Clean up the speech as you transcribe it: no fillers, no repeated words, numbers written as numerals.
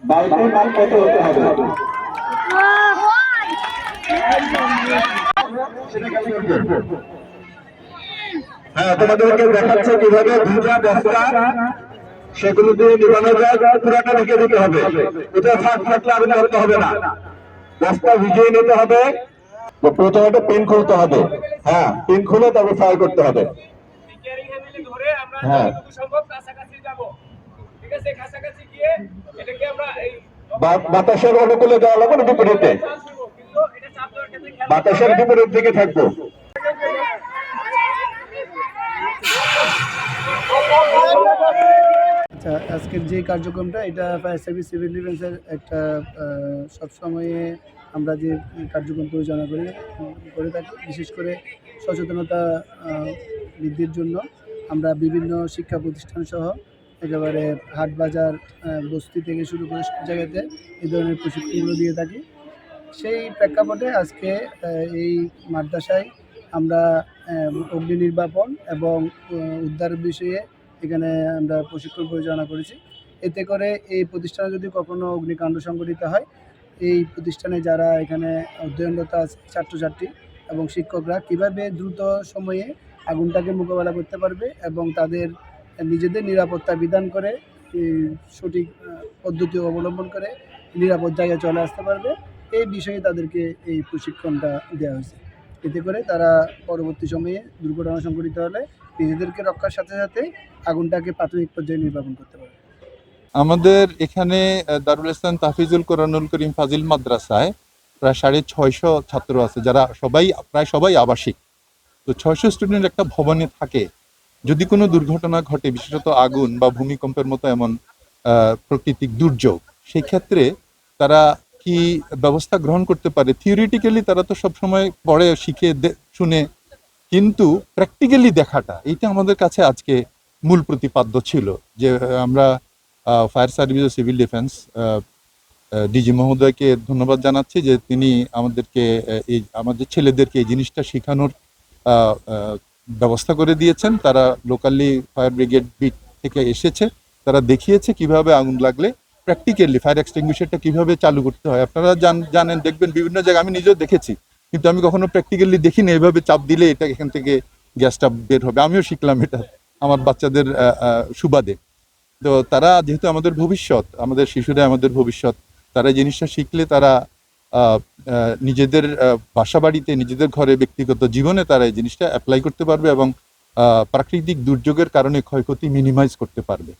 বালতির মান কত হতে হবে? হ্যাঁ, তোমাদেরকে দেখাচ্ছে কিভাবে দুটা বস্তা সেগুলো দিয়ে নিবানো যায়, পুরাটা ঢেকে দিতে হবে। এটা ফাঁক থাকলে আগুন ধরতে হবে না, বস্তা ভিজিয়ে নিতে হবে। প্রথমত পিন খুলতে হবে, হ্যাঁ পিন খুলে তারপর ফ্রাই করতে হবে। হ্যাঁ, বাতাসের অনুকূলে যাওয়া লাগবে না, বিপরীতে, বাতাসের বিপরীত দিকে থাকবো। আচ্ছা, আজকের যে কার্যক্রমটা এটা ফায়ার সার্ভিস সিভিল ডিফেন্সের একটা সবসময়ে আমরা যে কার্যক্রম পরিচালনা করে থাকি, বিশেষ করে সচেতনতা বৃদ্ধির জন্য আমরা বিভিন্ন শিক্ষা প্রতিষ্ঠান সহ একেবারে হাট বাজার বস্তি থেকে শুরু করে সব জায়গাতে এই ধরনের প্রশিক্ষণগুলো দিয়ে থাকি। সেই প্রেক্ষাপটে আজকে এই মাদ্রাসায় আমরা অগ্নি নির্বাপন এবং উদ্ধার বিষয়ে এখানে আমরা প্রশিক্ষণ পরিচালনা করেছি। এতে করে এই প্রতিষ্ঠানে যদি কখনো অগ্নিকাণ্ড সংঘটিত হয়, এই প্রতিষ্ঠানে যারা এখানে অধ্যয়নরত আছে ছাত্রছাত্রী এবং শিক্ষকরা কীভাবে দ্রুত সময়ে আগুনটাকে মোকাবেলা করতে পারবে এবং তাদের নিজেদের নিরাপত্তা বিধান করে সঠিক পদ্ধতি অবলম্বন করে নিরাপদ জায়গায় চলে আসতে পারবে, এই বিষয়ে তাদেরকে এই প্রশিক্ষণটা দেওয়া হয়েছে। এতে করে তারা পরবর্তী সময়ে দুর্ঘটনা সংঘটিত হলে নিজেদেরকে রক্ষার সাথে সাথে আগুনটাকে প্রাথমিক পর্যায়ে নির্বাপন করতে পারে। আমাদের এখানে দারুল ইসলাম তাহফিজুল কোরআনুল করিম ফাজিল মাদ্রাসায় প্রায় 650 ছাত্র আছে, যারা প্রায় সবাই আবাসিক। তো 600 স্টুডেন্ট একটা ভবনে থাকে। যদি কোনো দুর্ঘটনা ঘটে, বিশেষত আগুন বা ভূমিকম্পের মতো এমন প্রাকৃতিক দুর্যোগ, সেই ক্ষেত্রে তারা কি ব্যবস্থা গ্রহণ করতে পারে? থিওরিটিক্যালি তারা তো সবসময় পড়ে শিখে শুনে, কিন্তু প্র্যাকটিক্যালি দেখাটা, এইটা আমাদের কাছে আজকে মূল প্রতিপাদ্য ছিল। যে আমরা ফায়ার সার্ভিস ও সিভিল ডিফেন্স ডিজি মহোদয়কে ধন্যবাদ জানাচ্ছি যে তিনি আমাদের ছেলেদেরকে এই জিনিসটা শেখানোর ব্যবস্থা করে দিয়েছেন। তারা লোকালি ফায়ার ব্রিগেড বিট থেকে এসেছে, তারা দেখিয়েছে কিভাবে আগুন লাগলে প্র্যাকটিক্যালি ফায়ার এক্সটিংগুইশারটা কিভাবে চালু করতে হয়। আপনারা জানেন, দেখবেন বিভিন্ন জায়গায়, আমি নিজেও দেখেছি, কিন্তু আমি কখনো প্র্যাকটিক্যালি দেখিনি এভাবে চাপ দিলে এটা এখান থেকে গ্যাসটা বের হবে। আমিও শিখলাম এটা আমার বাচ্চাদের সুবাদে। তো তারা যেহেতু আমাদের ভবিষ্যৎ, আমাদের শিশুরা আমাদের ভবিষ্যৎ, তারা এই জিনিসটা শিখলে তারা নিজেদের বাসা বাড়িতে, নিজেদের ঘরে, ব্যক্তিগত জীবনে তারা এই জিনিসটা অ্যাপ্লাই করতে পারবে এবং প্রাকৃতিক দুর্যোগের কারণে ক্ষয়ক্ষতি মিনিমাইজ করতে পারবে।